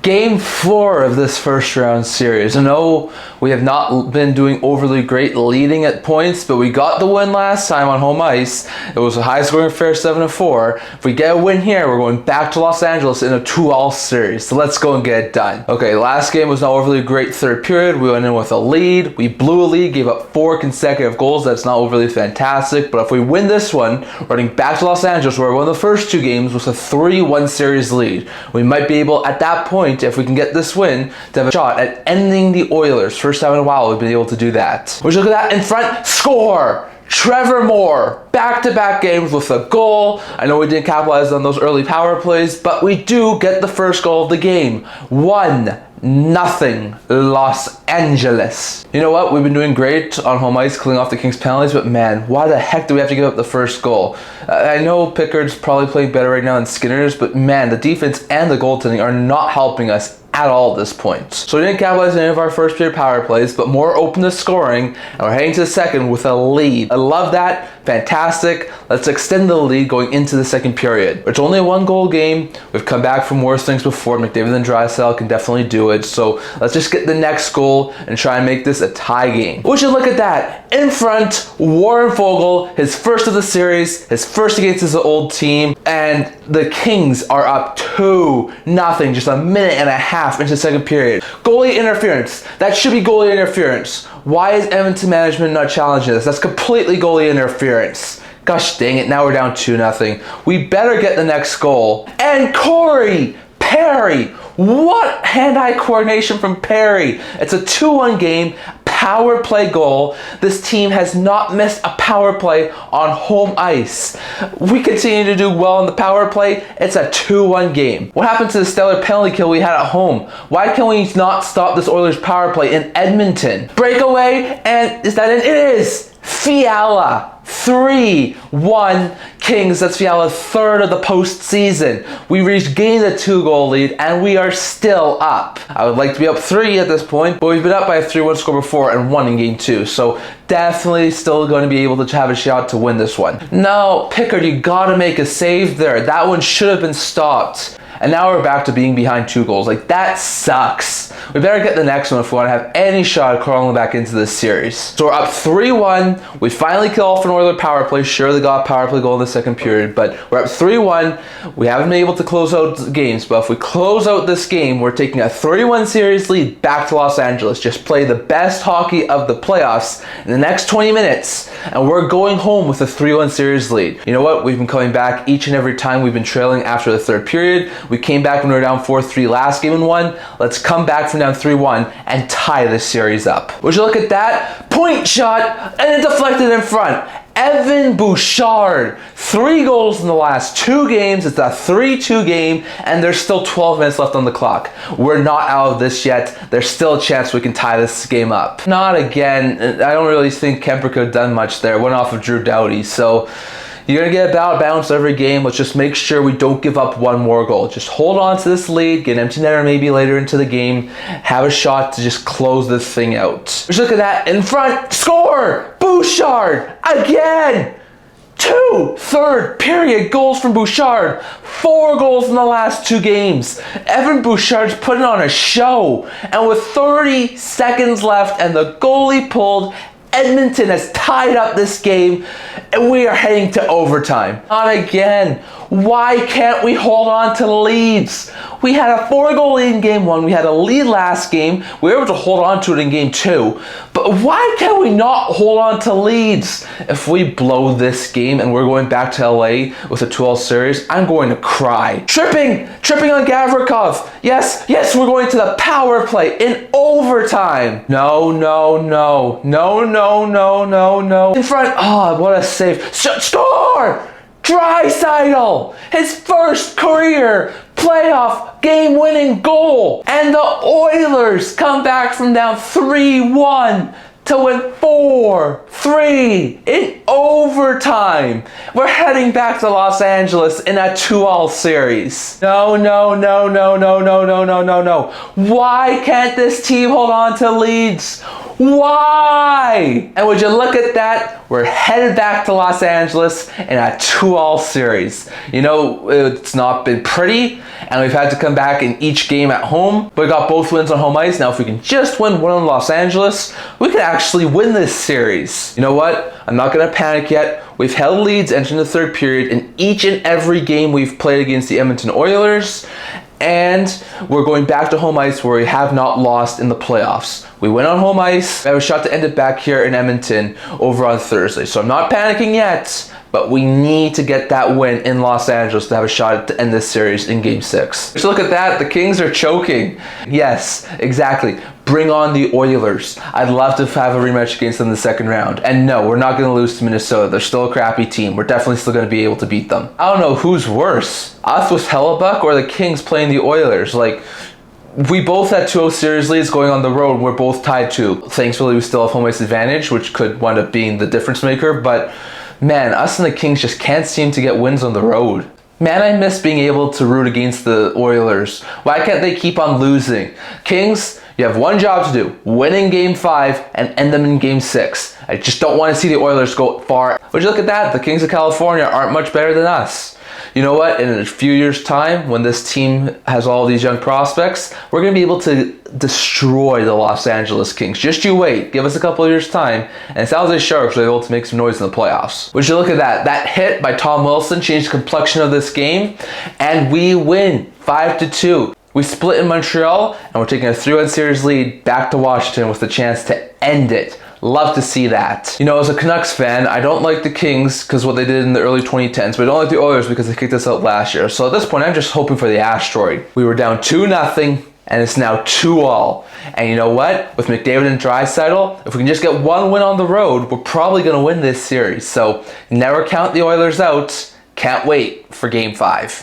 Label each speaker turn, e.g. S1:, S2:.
S1: Game 4 of this first round series. I know we have not been doing overly great leading at points, but we got the win last time on home ice. It was a high scoring affair, 7-4. If we get a win here, we're going back to Los Angeles in a 2-all series. So let's go and get it done. Okay, last game was not overly great third period. We went in with a lead. We blew a lead, gave up 4 consecutive goals. That's not overly fantastic, but if we win this one, running back to Los Angeles where we won the first 2 games with a 3-1 series lead, we might be able at that point, if we can get this win, to have a shot at ending the Oilers. First time in a while we've been able to do that. Would you look at that in front? Score! Trevor Moore, back-to-back games with a goal. I know we didn't capitalize on those early power plays, but we do get the first goal of the game. 1-0 Los Angeles. You know what? We've been doing great on home ice, cleaning off the Kings penalties, but man, why the heck do we have to give up the first goal? I know Pickard's probably playing better right now than Skinner's, but man, the defense and the goaltending are not helping us at all at this point. So we didn't capitalize on any of our first period power plays, but more open to scoring, and we're heading to the second with a lead. I love that. Fantastic. Let's extend the lead going into the second period. It's only a 1-goal game. We've come back from worse things before. McDavid and Draisaitl can definitely do it. So let's just get the next goal and try and make this a tie game. Would you look at that? In front, Warren Foegele, his first of the series, his first against his old team, and the Kings are up 2-0, just a minute and a half into the second period. Goalie interference. That should be goalie interference. Why is Edmonton management not challenging this? That's completely goalie interference. Gosh dang it, now we're down 2-0. We better get the next goal. And Corey Perry. What hand-eye coordination from Perry. It's a 2-1 game. Power play goal. This team has not missed a power play on home ice. We continue to do well in the power play. It's a 2-1 game. What happened to the stellar penalty kill we had at home? Why can we not stop this Oilers power play in Edmonton? Breakaway, and is that it? It is! Fiala. 3-1 Kings. That's Fiala's third of the postseason. We regained a 2-goal lead and we are still up. I would like to be up 3 at this point, but we've been up by a 3-1 score before and won in game 2. So definitely still going to be able to have a shot to win this one. No, Pickard, you gotta make a save there. That one should have been stopped. And now we're back to being behind 2 goals. Like, that sucks. We better get the next one if we want to have any shot at crawling back into this series. So we're up 3-1. We finally kill off an Oilers power play. Sure, they got a power play goal in the second period, but we're up 3-1. We haven't been able to close out the games, but if we close out this game, we're taking a 3-1 series lead back to Los Angeles. Just play the best hockey of the playoffs in the next 20 minutes, and we're going home with a 3-1 series lead. You know what? We've been coming back each and every time we've been trailing after the third period. We came back when we were down 4-3 last game and won. Let's come back from down 3-1 and tie this series up. Would you look at that? Point shot and it deflected in front. Evan Bouchard, 3 goals in the last 2 games. It's a 3-2 game, and there's still 12 minutes left on the clock. We're not out of this yet. There's still a chance we can tie this game up. Not again. I don't really think Kemper could have done much there. Went off of Drew Doughty, so you're going to get a balance every game. Let's just make sure we don't give up 1 more goal. Just hold on to this lead, get an empty netter maybe later into the game, have a shot to just close this thing out. Just look at that in front. Score! Bouchard! Again! 2 third period goals from Bouchard. 4 goals in the last 2 games. Evan Bouchard's putting on a show. And with 30 seconds left and the goalie pulled, Edmonton has tied up this game and we are heading to overtime. Not again. Why can't we hold on to leads? We had a 4-goal lead in game 1. We had a lead last game. We were able to hold on to it in game 2. But why can we not hold on to leads? If we blow this game and we're going back to LA with a 2-all series, I'm going to cry. Tripping on Gavrikov. Yes, we're going to the power play in overtime. No. In front. Oh, what a save. Score! Draisaitl, his first career playoff game-winning goal. And the Oilers come back from down 3-1 to win 4-3 in overtime. We're heading back to Los Angeles in a 2-all series. No. Why can't this team hold on to leads? Why? And would you look at that? We're headed back to Los Angeles in a 2-all series. You know, it's not been pretty, and we've had to come back in each game at home, but we got both wins on home ice. Now, if we can just win one in Los Angeles, we could actually win this series. You know what? I'm not going to panic yet. We've held leads entering the third period in each and every game we've played against the Edmonton Oilers, and we're going back to home ice where we have not lost in the playoffs. We went on home ice. I have a shot to end it back here in Edmonton over on Thursday. So I'm not panicking yet, but we need to get that win in Los Angeles to have a shot to end this series in Game 6. So look at that. The Kings are choking. Yes, exactly. Bring on the Oilers. I'd love to have a rematch against them in the second round. And no, we're not going to lose to Minnesota. They're still a crappy team. We're definitely still going to be able to beat them. I don't know who's worse, us with Hellebuck or the Kings playing the Oilers. Like, we both had 2-0 series leads going on the road. We're both tied 2. Thankfully, we still have home ice advantage, which could wind up being the difference maker. But man, us and the Kings just can't seem to get wins on the road. Man, I miss being able to root against the Oilers. Why can't they keep on losing? Kings, you have one job to do. Win in Game 5 and end them in Game 6. I just don't want to see the Oilers go far. Would you look at that? The Kings of California aren't much better than us. You know what? In a few years' time, when this team has all these young prospects, we're going to be able to destroy the Los Angeles Kings. Just you wait. Give us a couple of years' time, and it sounds like Sharks are able to make some noise in the playoffs. Would you look at that? That hit by Tom Wilson changed the complexion of this game, and we win 5-2. We split in Montreal, and we're taking a 3-1 series lead back to Washington with the chance to end it. Love to see that. You know, as a Canucks fan, I don't like the Kings because what they did in the early 2010s, but I don't like the Oilers because they kicked us out last year. So at this point, I'm just hoping for the asteroid. We were down 2-0, and it's now 2-all. And you know what? With McDavid and Draisaitl, if we can just get one win on the road, we're probably going to win this series. So never count the Oilers out. Can't wait for Game 5.